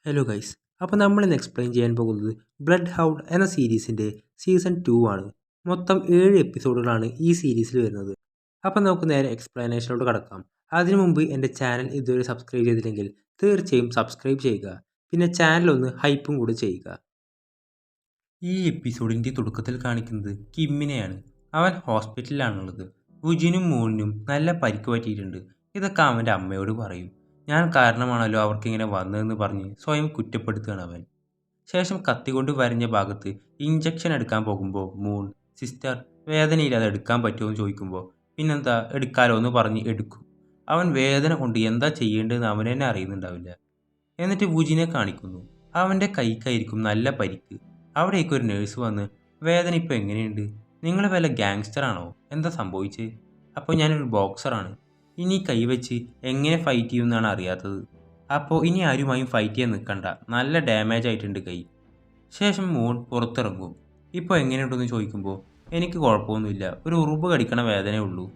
Hello guys. അപ്പോൾ നമ്മളിന്ന് explain ചെയ്യാൻ പോകുന്നത് ബ്ലഡ് ഹൗണ്ട് എന്ന സീരീസിൻ്റെ സീസൺ 2 ആണ്. മൊത്തം 7 എപ്പിസോഡുകളാണ് ഈ സീരീസിൽ വരുന്നത്. അപ്പോൾ നമുക്ക് നേരെ എക്സ്പ്ലനേഷനിലോട്ട് കടക്കാം. അതിനു മുമ്പ് എൻ്റെ ചാനൽ ഇതുവരെ സബ്സ്ക്രൈബ് ചെയ്തില്ലെങ്കിൽ തീർച്ചയായും സബ്സ്ക്രൈബ് ചെയ്യുക. പിന്നെ ചാനലൊന്ന് ഹൈപ്പും കൂടി ചെയ്യുക. ഈ എപ്പിസോഡിൻ്റെ തുടക്കത്തിൽ കാണിക്കുന്നത് കിമ്മിനെയാണ്. അവൻ ഹോസ്പിറ്റലിലാണുള്ളത്. വുജിനും മൂണിനും നല്ല പരിക്ക് പറ്റിയിട്ടുണ്ട്. ഇതൊക്കെ അവൻ്റെ അമ്മയോട് പറയും. ഞാൻ കാരണമാണല്ലോ അവർക്കിങ്ങനെ വന്നതെന്ന് പറഞ്ഞ് സ്വയം കുറ്റപ്പെടുത്തുകയാണ് അവൻ. ശേഷം കത്തി കൊണ്ട് വരഞ്ഞ ഭാഗത്ത് ഇഞ്ചക്ഷൻ എടുക്കാൻ പോകുമ്പോൾ മൂൺ സിസ്റ്റർ വേദനയില്ലാതെ എടുക്കാൻ പറ്റുമോ എന്ന് ചോദിക്കുമ്പോൾ പിന്നെന്താ എടുക്കാലോ എന്ന് പറഞ്ഞ് എടുക്കും. അവൻ വേദന കൊണ്ട് എന്താ ചെയ്യേണ്ടതെന്ന് അവൻ തന്നെ അറിയുന്നുണ്ടാവില്ല. എന്നിട്ട് വുജിനെ കാണിക്കുന്നു. അവൻ്റെ കൈക്കായിരിക്കും നല്ല പരിക്ക്. അവിടേക്ക് ഒരു നേഴ്സ് വന്ന് വേദന ഇപ്പോൾ എങ്ങനെയുണ്ട്, നിങ്ങൾ വല്ല ഗാങ്സ്റ്ററാണോ, എന്താ സംഭവിച്ചത്? അപ്പോൾ ഞാനൊരു ബോക്സറാണ്, ഇനി കൈവച്ച് എങ്ങനെ ഫൈറ്റ് ചെയ്യുമെന്നാണ് അറിയാത്തത്. അപ്പോൾ ഇനി ആരുമായും ഫൈറ്റ് ചെയ്യാൻ നിൽക്കണ്ട, നല്ല ഡാമേജ് ആയിട്ടുണ്ട് കൈ. ശേഷം മൂൺ പുറത്തിറങ്ങും. ഇപ്പോൾ എങ്ങനെയുണ്ടെന്ന് ചോദിക്കുമ്പോൾ എനിക്ക് കുഴപ്പമൊന്നുമില്ല, ഒരു ഉറുമ്പ് കടിക്കണ വേദനയേ ഉള്ളൂ.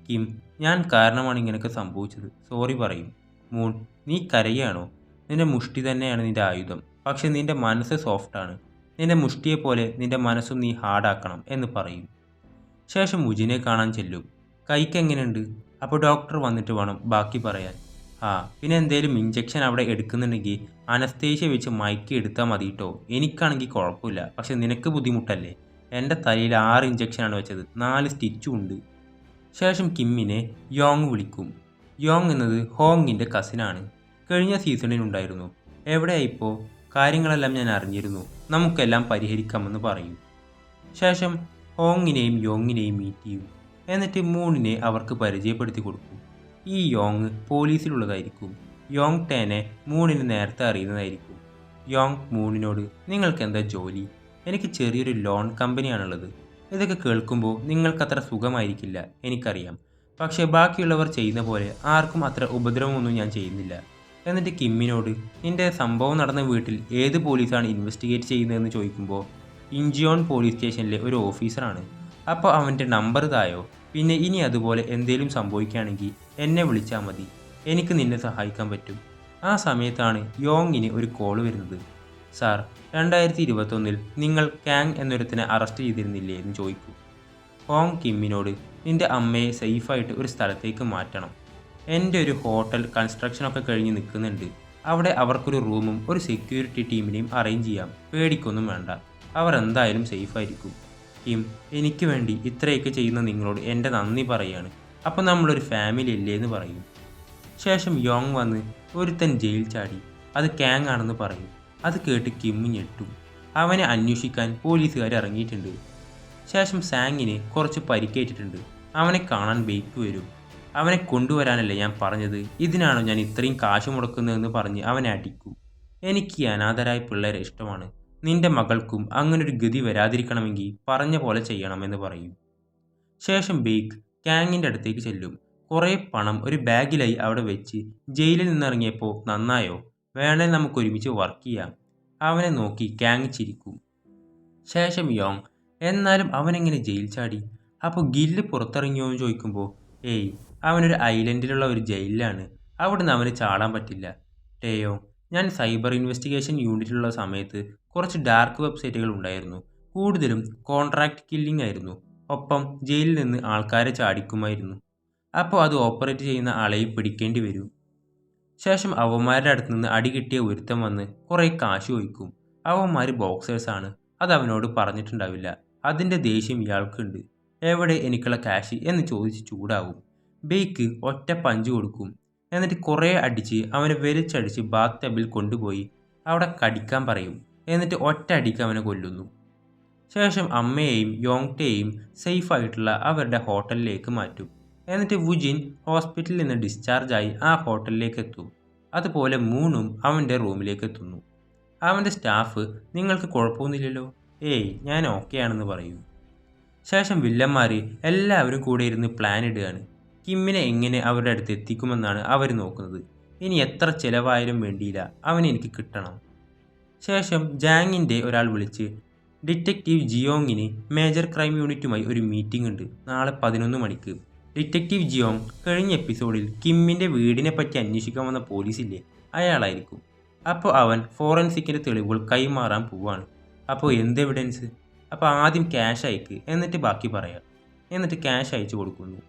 കിം, ഞാൻ കാരണമാണ് ഇങ്ങനെയൊക്കെ സംഭവിച്ചത്, സോറി പറയും. മൂൺ, നീ കരയുകയാണോ? നിന്റെ മുഷ്ടി തന്നെയാണ് നിന്റെ ആയുധം, പക്ഷെ നിന്റെ മനസ്സ് സോഫ്റ്റാണ്. നിന്റെ മുഷ്ടിയെപ്പോലെ നിന്റെ മനസ്സും നീ ഹാർഡാക്കണം എന്ന് പറയും. ശേഷം മുജിനെ കാണാൻ ചെല്ലും. കൈക്ക് എങ്ങനെയുണ്ട്? അപ്പോൾ ഡോക്ടർ വന്നിട്ട് വേണം ബാക്കി പറയാൻ. പിന്നെ എന്തേലും ഇഞ്ചക്ഷൻ അവിടെ എടുക്കുന്നുണ്ടെങ്കിൽ അനസ്തേഷ്യ വെച്ച് മയക്കി എടുത്താൽ മതി കേട്ടോ. എനിക്കാണെങ്കിൽ കുഴപ്പമില്ല, പക്ഷെ നിനക്ക് ബുദ്ധിമുട്ടല്ലേ. എൻ്റെ തലയിൽ 6 ഇഞ്ചക്ഷനാണ് വെച്ചത്, 4 സ്റ്റിച്ചും ഉണ്ട്. ശേഷം കിമ്മിനെ യോങ് വിളിക്കും. യോങ് എന്നത് ഹോങ്ങിൻ്റെ കസിനാണ്. കഴിഞ്ഞ സീസണിലുണ്ടായിരുന്നു. എവിടെയായിപ്പോൾ? കാര്യങ്ങളെല്ലാം ഞാൻ അറിഞ്ഞിരുന്നു, നമുക്കെല്ലാം പരിഹരിക്കാമെന്ന് പറയും. ശേഷം ഹോങ്ങിനെയും യോങ്ങിനെയും മീറ്റ് ചെയ്യും. എന്നിട്ട് മൂണിനെ അവർക്ക് പരിചയപ്പെടുത്തി കൊടുക്കും. ഈ യോങ് പോലീസിലുള്ളതായിരിക്കും. യോങ് ടേനെ മൂണിന് നേരത്തെ അറിയുന്നതായിരിക്കും. യോങ് മൂണിനോട് നിങ്ങൾക്ക് എന്താ ജോലി? എനിക്ക് ചെറിയൊരു ലോൺ കമ്പനിയാണുള്ളത്. ഇതൊക്കെ കേൾക്കുമ്പോൾ നിങ്ങൾക്കത്ര സുഖമായിരിക്കില്ല, എനിക്കറിയാം. പക്ഷേ ബാക്കിയുള്ളവർ ചെയ്യുന്ന പോലെ ആർക്കും അത്ര ഉപദ്രവമൊന്നും ഞാൻ ചെയ്യുന്നില്ല. എന്നിട്ട് കിമ്മിനോട് നിന്റെ സംഭവം നടന്ന വീട്ടിൽ ഏത് പോലീസാണ് ഇൻവെസ്റ്റിഗേറ്റ് ചെയ്യുന്നതെന്ന് ചോദിക്കുമ്പോൾ ഇഞ്ചിയോൺ പോലീസ് സ്റ്റേഷനിലെ ഒരു ഓഫീസറാണ്. അപ്പോൾ അവൻ്റെ നമ്പർ തായോ, പിന്നെ ഇനി അതുപോലെ എന്തേലും സംഭവിക്കുകയാണെങ്കിൽ എന്നെ വിളിച്ചാൽ മതി, എനിക്ക് നിന്നെ സഹായിക്കാൻ പറ്റും. ആ സമയത്താണ് യോങ്ങിന് ഒരു കോൾ വരുന്നത്. സാർ, 2021 നിങ്ങൾ കാങ് എന്നൊരുത്തിനെ അറസ്റ്റ് ചെയ്തിരുന്നില്ലേ എന്ന് ചോദിക്കും. ഹോങ് കിമ്മിനോട് നിന്റെ അമ്മയെ സേഫായിട്ട് ഒരു സ്ഥലത്തേക്ക് മാറ്റണം. എൻ്റെ ഒരു ഹോട്ടൽ കൺസ്ട്രക്ഷനൊക്കെ കഴിഞ്ഞ് നിൽക്കുന്നുണ്ട്, അവിടെ അവർക്കൊരു റൂമും ഒരു സെക്യൂരിറ്റി ടീമിനെയും അറേഞ്ച് ചെയ്യാം, പേടിക്കൊന്നും വേണ്ട, അവർ എന്തായാലും സേഫായിരിക്കും. കിം, എനിക്ക് വേണ്ടി ഇത്രയൊക്കെ ചെയ്യുന്ന നിങ്ങളോട് എൻ്റെ നന്ദി പറയാണ്, അപ്പോൾ നമ്മളൊരു ഫാമിലി അല്ലേ എന്ന് പറയും. ശേഷം യോങ് വന്ന് ഒരുത്തൻ ജയിൽ ചാടി, അത് കാങ് ആണെന്ന് പറയും. അത് കേട്ട് കിം ഞെട്ടും. അവനെ അന്വേഷിക്കാൻ പോലീസുകാർ ഇറങ്ങിയിട്ടുണ്ട്. ശേഷം സാങ്ങിന് കുറച്ച് പരിക്കേറ്റിട്ടുണ്ട്. അവനെ കാണാൻ ബേക്ക് വരും. അവനെ കൊണ്ടുവരാനല്ലേ ഞാൻ പറഞ്ഞത്, ഇതിനാണോ ഞാൻ ഇത്രയും കാശ് മുടക്കുന്നതെന്ന് പറഞ്ഞ് അവനെ അടിക്കും. എനിക്ക് ഈ അനാഥരായ പിള്ളേരെ ഇഷ്ടമാണ്, നിന്റെ മകൾക്കും അങ്ങനൊരു ഗതി വരാതിരിക്കണമെങ്കിൽ പറഞ്ഞ പോലെ ചെയ്യണമെന്ന് പറയും. ശേഷം ബേക്ക് കാങ്ങിൻ്റെ അടുത്തേക്ക് ചെല്ലും. കുറേ പണം ഒരു ബാഗിലായി അവിടെ വെച്ച് ജയിലിൽ നിന്നിറങ്ങിയപ്പോൾ നന്നായോ, വേണേൽ നമുക്ക് ഒരുമിച്ച് വർക്ക് ചെയ്യാം. അവനെ നോക്കി കാങ് ചിരിക്കും. ശേഷം യോങ്, എന്നാലും അവനെങ്ങനെ ജയിൽ ചാടി? അപ്പോൾ ഗില്ല് പുറത്തിറങ്ങിയോ എന്ന് ചോദിക്കുമ്പോൾ ഏയ്, അവനൊരു ഐലൻഡിലുള്ള ഒരു ജയിലിലാണ്, അവിടുന്ന് അവന് ചാടാൻ പറ്റില്ല. ടേയോ, ഞാൻ സൈബർ ഇൻവെസ്റ്റിഗേഷൻ യൂണിറ്റിലുള്ള സമയത്ത് കുറച്ച് ഡാർക്ക് വെബ്സൈറ്റുകൾ ഉണ്ടായിരുന്നു, കൂടുതലും കോൺട്രാക്റ്റ് കില്ലിംഗ് ആയിരുന്നു. ഒപ്പം ജയിലിൽ നിന്ന് ആൾക്കാരെ ചാടിക്കുമായിരുന്നു. അപ്പോൾ അത് ഓപ്പറേറ്റ് ചെയ്യുന്ന ആളെയും പിടിക്കേണ്ടി വരും. ശേഷം അവന്മാരുടെ അടുത്ത് നിന്ന് അടി കിട്ടിയ ഒരുത്തം വന്ന് കുറേ കാശ് ചോദിക്കും. അവന്മാർ ബോക്സേഴ്സാണ്, അത് അവനോട് പറഞ്ഞിട്ടുണ്ടാവില്ല. അതിൻ്റെ ദേഷ്യം ഇയാൾക്കുണ്ട്. എവിടെ എനിക്കുള്ള ക്യാഷ് എന്ന് ചോദിച്ച് ചൂടാവും. ബേക്ക് ഒറ്റ പഞ്ച് കൊടുക്കും. എന്നിട്ട് കുറേ അടിച്ച് അവനെ വലിച്ചടിച്ച് ബാത്ത് ടബിൽ കൊണ്ടുപോയി അവിടെ കടിക്കാൻ പറയും. എന്നിട്ട് ഒറ്റ അടിക്ക് അവനെ കൊല്ലുന്നു. ശേഷം അമ്മയെയും യോങ്ടെയും സേഫായിട്ടുള്ള അവരുടെ ഹോട്ടലിലേക്ക് മാറ്റും. എന്നിട്ട് വുജിൻ ഹോസ്പിറ്റലിൽ നിന്ന് ഡിസ്ചാർജായി ആ ഹോട്ടലിലേക്ക് എത്തും. അതുപോലെ മൂണും അവൻ്റെ റൂമിലേക്ക് എത്തുന്നു. അവൻ്റെ സ്റ്റാഫ് നിങ്ങൾക്ക് കുഴപ്പമൊന്നുമില്ലല്ലോ, ഏയ് ഞാൻ ഓക്കെ ആണെന്ന് പറയും. ശേഷം വില്ലന്മാർ എല്ലാവരും കൂടെ ഇരുന്ന് പ്ലാൻ ഇടുകയാണ്. കിമ്മിനെ എങ്ങനെ അവരുടെ അടുത്ത് എത്തിക്കുമെന്നാണ് അവർ നോക്കുന്നത്. ഇനി എത്ര ചിലവായാലും വേണ്ടിയില്ല, അവനെ എനിക്ക് കിട്ടണം. ശേഷം ജാങ്ങിൻ്റെ ഒരാൾ വിളിച്ച് ഡിറ്റക്റ്റീവ് ജിയോങ്ങിന് മേജർ ക്രൈം യൂണിറ്റുമായി ഒരു മീറ്റിംഗ് ഉണ്ട് നാളെ 11 മണിക്ക്. ഡിറ്റക്റ്റീവ് ജിയോങ് കഴിഞ്ഞ എപ്പിസോഡിൽ കിമ്മിൻ്റെ വീടിനെ പറ്റി അന്വേഷിക്കാൻ വന്ന പോലീസില്ലേ, അയാളായിരിക്കും. അപ്പോൾ അവൻ ഫോറൻസിക്കിൻ്റെ തെളിവുകൾ കൈമാറാൻ പോവാണ്. അപ്പോൾ എന്ത് എവിഡൻസ്? അപ്പോൾ ആദ്യം ക്യാഷ് അയക്ക്, എന്നിട്ട് ബാക്കി പറയാം. എന്നിട്ട് ക്യാഷ് അയച്ചു കൊടുക്കുന്നു.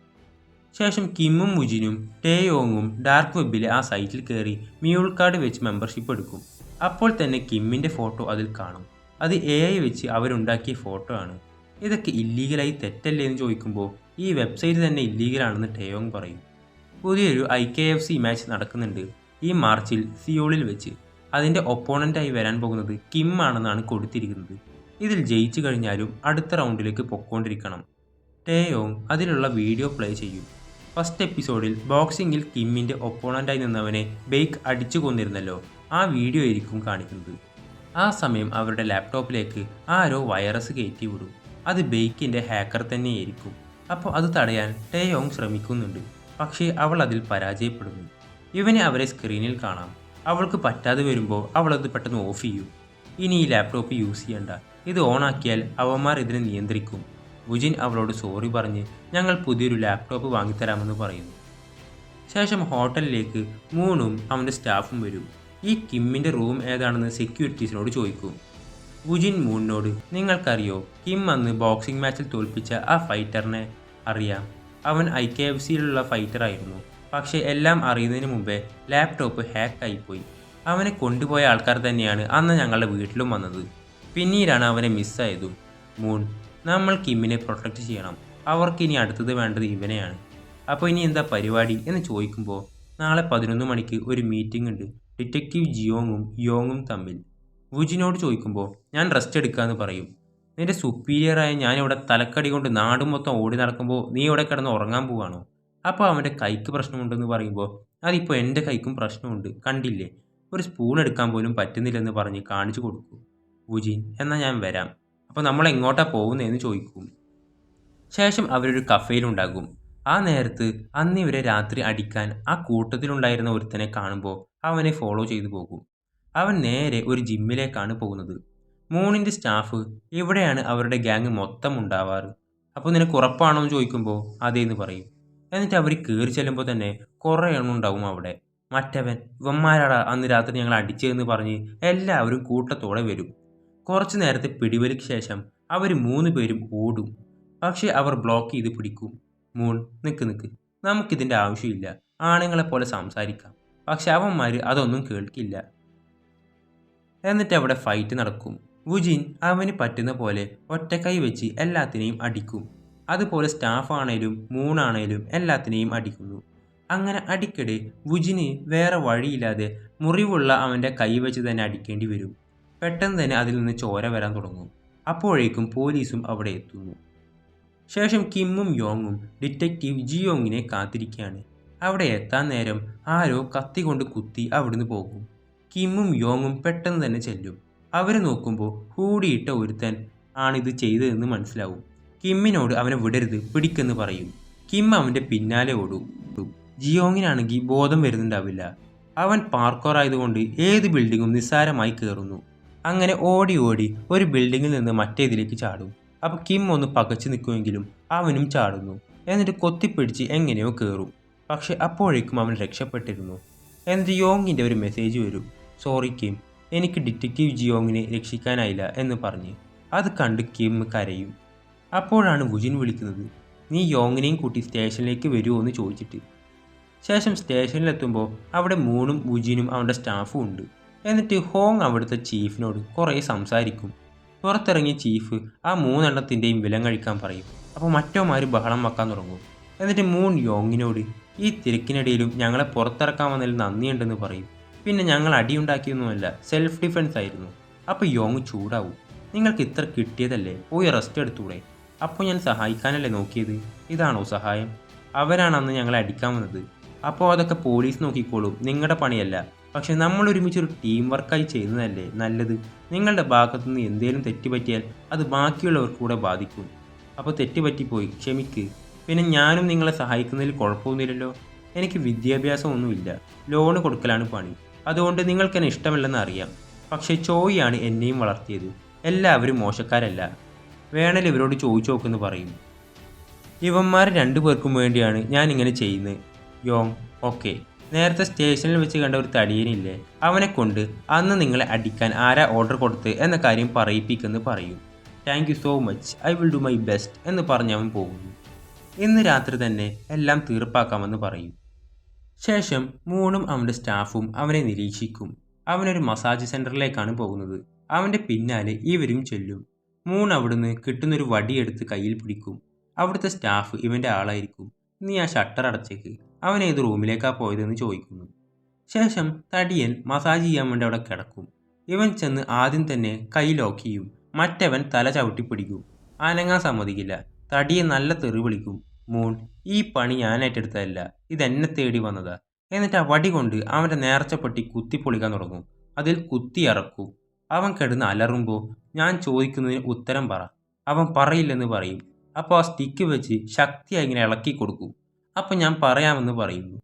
ശേഷം കിമ്മും വുജിനും ടേയോങ്ങും ഡാർക്ക് വെബിലെ ആ സൈറ്റിൽ കയറി മ്യൂൾ കാർഡ് വെച്ച് മെമ്പർഷിപ്പ് എടുക്കും. അപ്പോൾ തന്നെ കിമ്മിൻ്റെ ഫോട്ടോ അതിൽ കാണും. അത് AI വെച്ച് അവരുണ്ടാക്കിയ ഫോട്ടോ ആണ്. ഇതൊക്കെ ഇല്ലീഗലായി തെറ്റല്ലേ എന്ന് ചോദിക്കുമ്പോൾ ഈ വെബ്സൈറ്റ് തന്നെ ഇല്ലീഗലാണെന്ന് ടേയോങ് പറയും. പുതിയൊരു IKFC മാച്ച് നടക്കുന്നുണ്ട് ഈ മാർച്ചിൽ സിയോളിൽ വെച്ച്. അതിൻ്റെ ഒപ്പോണൻ്റായി വരാൻ പോകുന്നത് കിം ആണെന്നാണ് കൊടുത്തിരിക്കുന്നത്. ഇതിൽ ജയിച്ചു കഴിഞ്ഞാലും അടുത്ത റൗണ്ടിലേക്ക് പൊക്കോണ്ടിരിക്കണം. ടേയോങ് അതിലുള്ള വീഡിയോ പ്ലേ ചെയ്യും. ഫസ്റ്റ് എപ്പിസോഡിൽ ബോക്സിങ്ങിൽ കിമ്മിൻ്റെ ഒപ്പോണൻ്റായി നിന്നവനെ ബെയ്ക്ക് അടിച്ചു കൊന്നിരുന്നല്ലോ, ആ വീഡിയോ ആയിരിക്കും കാണിക്കുന്നത്. ആ സമയം അവരുടെ ലാപ്ടോപ്പിലേക്ക് ആരോ വൈറസ് കയറ്റി വിടും. അത് ബെയ്ക്കിൻ്റെ ഹാക്കർ തന്നെയായിരിക്കും. അപ്പോൾ അത് തടയാൻ ടേയോങ് ശ്രമിക്കുന്നുണ്ട്. പക്ഷേ അവൾ അതിൽ പരാജയപ്പെടുന്നു. ഇവനെ അവരെ സ്ക്രീനിൽ കാണാം. അവൾക്ക് പറ്റാതെ വരുമ്പോൾ അവളത് പെട്ടെന്ന് ഓഫ് ചെയ്യും. ഇനി ഈ ലാപ്ടോപ്പ് യൂസ് ചെയ്യണ്ട, ഇത് ഓണാക്കിയാൽ അവന്മാർ ഇതിനെ നിയന്ത്രിക്കും. വുജിൻ അവളോട് സോറി പറഞ്ഞ് ഞങ്ങൾ പുതിയൊരു ലാപ്ടോപ്പ് വാങ്ങിത്തരാമെന്ന് പറയുന്നു. ശേഷം ഹോട്ടലിലേക്ക് മൂണും അവൻ്റെ സ്റ്റാഫും വരും. ഈ കിമ്മിൻ്റെ റൂം ഏതാണെന്ന് സെക്യൂരിറ്റീസിനോട് ചോദിക്കും. വുജിൻ മൂണിനോട് നിങ്ങൾക്കറിയോ, കിം അന്ന് ബോക്സിംഗ് മാച്ചിൽ തോൽപ്പിച്ച ആ ഫൈറ്ററിനെ അറിയാം. അവൻ IKFCയിലുള്ള ഫൈറ്ററായിരുന്നു. പക്ഷേ എല്ലാം അറിയുന്നതിന് മുമ്പേ ലാപ്ടോപ്പ് ഹാക്കായിപ്പോയി. അവനെ കൊണ്ടുപോയ ആൾക്കാർ തന്നെയാണ് അന്ന് ഞങ്ങളുടെ വീട്ടിലും വന്നത്. പിന്നീടാണ് അവനെ മിസ്സായതും. മൂൺ, നമ്മൾ കിമ്മിനെ പ്രൊട്ടക്റ്റ് ചെയ്യണം. അവർക്കിനി അടുത്തത് വേണ്ടത് ഇവനെയാണ്. അപ്പോൾ ഇനി എന്താ പരിപാടി എന്ന് ചോദിക്കുമ്പോൾ നാളെ 11 മണിക്ക് ഒരു മീറ്റിംഗ് ഉണ്ട് ഡിറ്റക്റ്റീവ് ജിയോങ്ങും യോങ്ങും തമ്മിൽ. വുജിനോട് ചോദിക്കുമ്പോൾ ഞാൻ റെസ്റ്റ് എടുക്കാമെന്ന് പറയും. നിന്റെ സുപ്പീരിയറായ ഞാനിവിടെ തലക്കടി കൊണ്ട് നാട് മൊത്തം ഓടി നടക്കുമ്പോൾ നീ ഇവിടെ കിടന്ന് ഉറങ്ങാൻ പോവാണോ? അപ്പോൾ അവൻ്റെ കൈക്ക് പ്രശ്നമുണ്ടെന്ന് പറയുമ്പോൾ അതിപ്പോൾ എൻ്റെ കൈക്കും പ്രശ്നമുണ്ട്, കണ്ടില്ലേ, ഒരു സ്പൂൺ എടുക്കാൻ പോലും പറ്റുന്നില്ലെന്ന് പറഞ്ഞ് കാണിച്ചു കൊടുക്കും. വുജിൻ, എന്നാൽ ഞാൻ വരാം. അപ്പോൾ നമ്മൾ എങ്ങോട്ടാണ് പോകുന്നതെന്ന് ചോദിക്കും. ശേഷം അവരൊരു കഫേയിലുണ്ടാകും. ആ നേരത്ത് അന്ന് ഇവരെ രാത്രി അടിക്കാൻ ആ കൂട്ടത്തിലുണ്ടായിരുന്ന ഒരുത്തനെ കാണുമ്പോൾ അവനെ ഫോളോ ചെയ്തു പോകും. അവൻ നേരെ ഒരു ജിമ്മിലേക്കാണ് പോകുന്നത്. മൂണിൻ്റെ സ്റ്റാഫ് ഇവിടെയാണ് അവരുടെ ഗ്യാങ് മൊത്തം ഉണ്ടാവാറ്. അപ്പോൾ നിനക്ക് ഉറപ്പാണോ എന്ന് ചോദിക്കുമ്പോൾ അതേന്ന് പറയും. എന്നിട്ട് അവർ കയറി ചെല്ലുമ്പോൾ തന്നെ കുറേ എണ്ണം ഉണ്ടാവും അവിടെ. മറ്റവൻ, ഇവന്മാരാടാ അന്ന് രാത്രി ഞങ്ങൾ അടിച്ചതെന്ന് പറഞ്ഞ് എല്ലാവരും കൂട്ടത്തോടെ വരും. കുറച്ച് നേരത്തെ പിടിവലിക്ക് ശേഷം അവർ 3 പേരും ഓടും. പക്ഷേ അവർ ബ്ലോക്ക് ചെയ്ത് പിടിക്കും. മൂൺ, നിക്ക്, നമുക്കിതിൻ്റെ ആവശ്യമില്ല, ആണുങ്ങളെപ്പോലെ സംസാരിക്കാം. പക്ഷെ അവന്മാർ അതൊന്നും കേൾക്കില്ല. എന്നിട്ട് അവിടെ ഫൈറ്റ് നടക്കും. വുജിൻ അവന് പറ്റുന്ന പോലെ ഒറ്റക്കൈ വെച്ച് എല്ലാത്തിനെയും അടിക്കും. അതുപോലെ സ്റ്റാഫാണേലും മൂണാണേലും എല്ലാത്തിനെയും അടിക്കുന്നു. അങ്ങനെ അടിക്കടെ വുജിന് വേറെ വഴിയില്ലാതെ മുറിവുള്ള അവൻ്റെ കൈ വെച്ച് തന്നെ അടിക്കേണ്ടി വരും. പെട്ടെന്ന് തന്നെ അതിൽ നിന്ന് ചോര വരാൻ തുടങ്ങും. അപ്പോഴേക്കും പോലീസും അവിടെ എത്തുന്നു. ശേഷം കിമ്മും യോങ്ങും ഡിറ്റക്റ്റീവ് ജിയോങ്ങിനെ കാത്തിരിക്കുകയാണ്. അവിടെ എത്താൻ നേരം ആരോ കത്തി കൊണ്ട് കുത്തി അവിടുന്ന് പോകും. കിമ്മും യോങ്ങും പെട്ടെന്ന് തന്നെ ചെല്ലും. അവർ നോക്കുമ്പോൾ ഹൂടിയിട്ട ഒരുത്തൻ ആണിത് ചെയ്തതെന്ന് മനസ്സിലാവും. കിമ്മിനോട് അവനെ വിടരുത്, പിടിക്കെന്ന് പറയും. കിം അവൻ്റെ പിന്നാലെ ഓടും. ജിയോങ്ങിനാണെങ്കിൽ ബോധം വരുന്നുണ്ടാവില്ല. അവൻ പാർക്കോർ ആയതുകൊണ്ട് ഏത് ബിൽഡിങ്ങും നിസ്സാരമായി കയറുന്നു. അങ്ങനെ ഓടി ഒരു ബിൽഡിങ്ങിൽ നിന്ന് മറ്റേതിലേക്ക് ചാടും. അപ്പോൾ കിം ഒന്ന് പകച്ചു നിൽക്കുമെങ്കിലും അവനും ചാടുന്നു. എന്നിട്ട് കൊത്തിപ്പിടിച്ച് എങ്ങനെയോ കയറും. പക്ഷെ അപ്പോഴേക്കും അവൻ രക്ഷപ്പെട്ടിരുന്നു. എന്നിട്ട് യോങ്ങിൻ്റെ ഒരു മെസ്സേജ് വരും. സോറി കിം, എനിക്ക് ഡിറ്റക്റ്റീവ് ജിയോങ്ങിനെ രക്ഷിക്കാനായില്ല എന്ന് പറഞ്ഞ്. അത് കണ്ട് കിം കരയും. അപ്പോഴാണ് വുജിൻ വിളിക്കുന്നത്. നീ യോങ്ങിനെയും കൂട്ടി സ്റ്റേഷനിലേക്ക് വരുമോ എന്ന് ചോദിച്ചിട്ട്. ശേഷം സ്റ്റേഷനിലെത്തുമ്പോൾ അവിടെ മൂണും വുജിനും അവൻ്റെ സ്റ്റാഫും ഉണ്ട്. എന്നിട്ട് ഹോങ് അവിടുത്തെ ചീഫിനോട് കുറേ സംസാരിക്കും. പുറത്തിറങ്ങിയ ചീഫ് ആ 3 എണ്ണത്തിൻ്റെയും വിലം കഴിക്കാൻ പറയും. അപ്പോൾ മറ്റോമാർ ബഹളം വെക്കാൻ തുടങ്ങും. എന്നിട്ട് മൂൺ യോങ്ങിനോട് ഈ തിരക്കിനിടയിലും ഞങ്ങളെ പുറത്തിറക്കാൻ വന്നതിൽ നന്ദിയുണ്ടെന്ന് പറയും. പിന്നെ ഞങ്ങൾ അടിയുണ്ടാക്കിയൊന്നുമല്ല, സെൽഫ് ഡിഫെൻസ് ആയിരുന്നു. അപ്പോൾ യോങ് ചൂടാവും. നിങ്ങൾക്ക് ഇത്ര കിട്ടിയതല്ലേ, പോയി റെസ്റ്റ് എടുത്തൂടെ? അപ്പോൾ ഞാൻ സഹായിക്കാനല്ലേ നോക്കിയത്, ഇതാണോ സഹായം? അവരാണ് അന്ന് ഞങ്ങളെ അടിക്കാൻ വന്നത്. അപ്പോൾ അതൊക്കെ പോലീസ് നോക്കിക്കോളും, നിങ്ങളുടെ പണിയല്ല. പക്ഷെ നമ്മൾ ഒരുമിച്ചൊരു ടീം വർക്കായി ചെയ്യുന്നതല്ലേ നല്ലത്. നിങ്ങളുടെ ഭാഗത്തുനിന്ന് എന്തെങ്കിലും തെറ്റുപറ്റിയാൽ അത് ബാക്കിയുള്ളവർക്ക് കൂടെ ബാധിക്കും. അപ്പോൾ തെറ്റുപറ്റിപ്പോയി, ക്ഷമിക്ക്. പിന്നെ ഞാനും നിങ്ങളെ സഹായിക്കുന്നതിൽ കുഴപ്പമൊന്നുമില്ലല്ലോ. എനിക്ക് വിദ്യാഭ്യാസമൊന്നുമില്ല, ലോണ് കൊടുക്കലാണ് പണി. അതുകൊണ്ട് നിങ്ങൾക്കെന്നെ ഇഷ്ടമല്ലെന്ന് അറിയാം. പക്ഷേ ചോയിയാണ് എന്നെയും വളർത്തിയത്. എല്ലാവരും മോശക്കാരല്ല. വേണേൽ ഇവരോട് ചോദിച്ചു നോക്കുമെന്ന് പറയും. ഇവന്മാർ 2 പേർക്കും വേണ്ടിയാണ് ഞാൻ ഇങ്ങനെ ചെയ്യുന്നത്. യോങ്, ഓക്കെ, നേരത്തെ സ്റ്റേഷനിൽ വെച്ച് കണ്ട ഒരു തടിയനില്ലേ, അവനെ കൊണ്ട് അന്ന് നിങ്ങളെ അടിക്കാൻ ആരാ ഓർഡർ കൊടുത്ത് എന്ന കാര്യം പറയിപ്പിക്കുമെന്ന് പറയും. Thank you so much, I will do my best എന്ന് പറഞ്ഞ് അവൻ പോകുന്നു. ഇന്ന് രാത്രി തന്നെ എല്ലാം തീർപ്പാക്കാമെന്ന് പറയും. ശേഷം മൂണും അവൻ്റെ സ്റ്റാഫും അവനെ നിരീക്ഷിക്കും. അവനൊരു മസാജ് സെൻറ്ററിലേക്കാണ് പോകുന്നത്. അവൻ്റെ പിന്നാലെ ഇവരും ചെല്ലും. മൂൺ അവിടുന്ന് കിട്ടുന്നൊരു വടിയെടുത്ത് കയ്യിൽ പിടിക്കും. അവിടുത്തെ സ്റ്റാഫ് ഇവൻ്റെ ആളായിരിക്കും. നീ ആ ഷട്ടർ അടച്ചേക്ക്, അവൻ ഏത് റൂമിലേക്കാ പോയതെന്ന് ചോദിക്കുന്നു. ശേഷം തടിയൻ മസാജ് ചെയ്യാൻ വേണ്ടി അവിടെ കിടക്കും. ഇവൻ ചെന്ന് ആദ്യം തന്നെ കൈ ലോക്ക് ചെയ്യും. മറ്റവൻ തല ചവിട്ടി പിടിക്കും. അനങ്ങാൻ സമ്മതിക്കില്ല. തടിയെ നല്ല തെറി വിളിക്കും. മൂൺ, ഈ പണി ഞാൻ ഏറ്റെടുത്തതല്ല, ഇതെന്നെ തേടി വന്നതാ. എന്നിട്ട് ആ വടി കൊണ്ട് അവൻ്റെ നേർച്ചപ്പെട്ടി കുത്തിപ്പൊളിക്കാൻ തുടങ്ങും. അതിൽ കുത്തി ഇറക്കും. അവൻ കിടന്ന് അലറുമ്പോൾ ഞാൻ ചോദിക്കുന്നതിന് ഉത്തരം പറ. അവൻ പറയില്ലെന്ന് പറയും. അപ്പോൾ ആ സ്റ്റിക്ക് വെച്ച് ശക്തിയായി ഇങ്ങനെ ഇളക്കി കൊടുക്കും. അപ്പോൾ ഞാൻ പറയാമെന്ന് പറയുന്നു.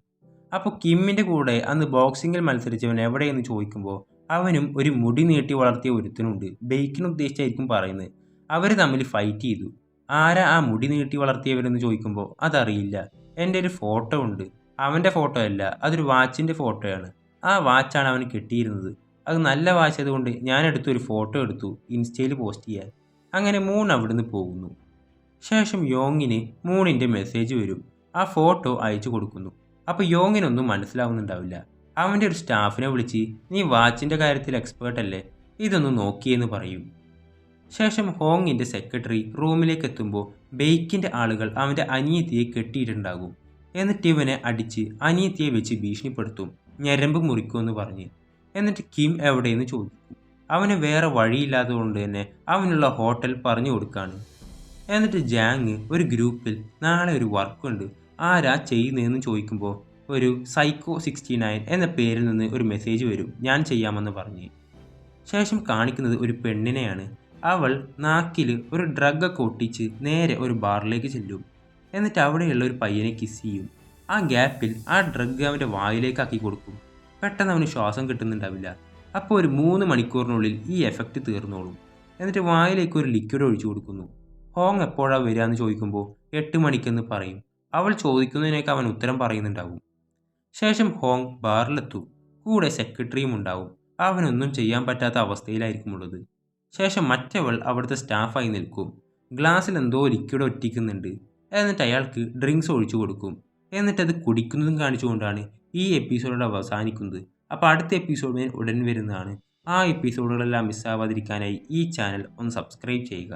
അപ്പോൾ കിമ്മിൻ്റെ കൂടെ അന്ന് ബോക്സിങ്ങിൽ മത്സരിച്ചവൻ എവിടെയെന്ന് ചോദിക്കുമ്പോൾ അവനും ഒരു മുടി നീട്ടി വളർത്തിയ ഒരുത്തനുണ്ട്. ബേക്കിന് ഉദ്ദേശിച്ചായിരിക്കും പറയുന്നത്. അവർ തമ്മിൽ ഫൈറ്റ് ചെയ്തു. ആരാ ആ മുടി നീട്ടി വളർത്തിയവരെന്ന് ചോദിക്കുമ്പോൾ അതറിയില്ല. എൻ്റെ ഒരു ഫോട്ടോ ഉണ്ട്. അവൻ്റെ ഫോട്ടോ അല്ല, അതൊരു വാച്ചിൻ്റെ ഫോട്ടോയാണ്. ആ വാച്ചാണ് അവന് കിട്ടിയിരുന്നത്. അത് നല്ല വാച്ച് ആയതുകൊണ്ട് ഞാനെടുത്തൊരു ഫോട്ടോ എടുത്തു ഇൻസ്റ്റയിൽ പോസ്റ്റ് ചെയ്യാൻ. അങ്ങനെ മൂൺ അവിടുന്ന് പോകുന്നു. ശേഷം യോങ്ങിന് മൂണിൻ്റെ മെസ്സേജ് വരും. ആ ഫോട്ടോ അയച്ചു കൊടുക്കുന്നു. അപ്പോൾ യോങ്ങിനൊന്നും മനസ്സിലാവുന്നുണ്ടാവില്ല. അവൻ്റെ ഒരു സ്റ്റാഫിനെ വിളിച്ച് നീ വാച്ചിൻ്റെ കാര്യത്തിൽ എക്സ്പേർട്ട് അല്ലേ, ഇതൊന്ന് നോക്കിയെന്ന് പറയും. ശേഷം ഹോങ്ങിൻ്റെ സെക്രട്ടറി റൂമിലേക്ക് എത്തുമ്പോൾ ബെയ്ക്കിൻ്റെ ആളുകൾ അവൻ്റെ അനിയത്തിയെ കെട്ടിയിട്ടുണ്ടാകും. എന്നിട്ട് ഇവനെ അടിച്ച് അനിയത്തിയെ വെച്ച് ഭീഷണിപ്പെടുത്തും. ഞരമ്പ് മുറിക്കുമെന്ന് പറഞ്ഞ്. എന്നിട്ട് കിം എവിടെയെന്ന് ചോദിക്കും. അവന് വേറെ വഴിയില്ലാത്തതുകൊണ്ട് തന്നെ അവനുള്ള ഹോട്ടൽ പറഞ്ഞു കൊടുക്കാണ്. എന്നിട്ട് ജാങ് ഒരു ഗ്രൂപ്പിൽ നാളെ ഒരു വർക്കുണ്ട്, ആരാ ചെയ്യുന്നതെന്ന് ചോദിക്കുമ്പോൾ ഒരു സൈക്കോ 69 എന്ന പേരിൽ നിന്ന് ഒരു മെസ്സേജ് വരും, ഞാൻ ചെയ്യാമെന്ന് പറഞ്ഞ്. ശേഷം കാണിക്കുന്നത് ഒരു പെണ്ണിനെയാണ്. അവൾ നാക്കിൽ ഒരു ഡ്രഗൊക്കെ ഒട്ടിച്ച് നേരെ ഒരു ബാറിലേക്ക് ചെല്ലും. എന്നിട്ട് അവിടെയുള്ള ഒരു പയ്യനെ കിസ് ചെയ്യും. ആ ഗ്യാപ്പിൽ ആ ഡ്രഗ് അവൻ്റെ വായിലേക്കാക്കി കൊടുക്കും. പെട്ടെന്ന് അവന് ശ്വാസം കിട്ടുന്നുണ്ടാവില്ല. അപ്പോൾ ഒരു 3 മണിക്കൂറിനുള്ളിൽ ഈ എഫക്റ്റ് തീർന്നോളും. എന്നിട്ട് വായിലേക്ക് ഒരു ലിക്വിഡ് ഒഴിച്ചു കൊടുക്കുന്നു. ഹോങ് എപ്പോഴാണ് വരിക എന്ന് ചോദിക്കുമ്പോൾ 8 മണിക്കെന്ന് പറയും. അവൾ ചോദിക്കുന്നതിനേക്ക് അവൻ ഉത്തരം പറയുന്നുണ്ടാവും. ശേഷം ഹോങ് ബാറിലെത്തും. കൂടെ സെക്രട്ടറിയും ഉണ്ടാവും. അവനൊന്നും ചെയ്യാൻ പറ്റാത്ത അവസ്ഥയിലായിരിക്കുമുള്ളത്. ശേഷം മറ്റവൾ അവിടുത്തെ സ്റ്റാഫായി നിൽക്കും. ഗ്ലാസ്സിൽ എന്തോ ലിക്വിഡ് ഒറ്റിക്കുന്നുണ്ട്. എന്നിട്ട് അയാൾക്ക് ഡ്രിങ്ക്സ് ഒഴിച്ചു കൊടുക്കും. എന്നിട്ടത് കുടിക്കുന്നതും കാണിച്ചുകൊണ്ടാണ് ഈ എപ്പിസോഡ് അവസാനിക്കുന്നത്. അപ്പോൾ അടുത്ത എപ്പിസോഡ് ഉടൻ വരുന്നതാണ്. ആ എപ്പിസോഡുകളെല്ലാം മിസ്സാവാതിരിക്കാനായി ഈ ചാനൽ ഒന്ന് സബ്സ്ക്രൈബ് ചെയ്യുക.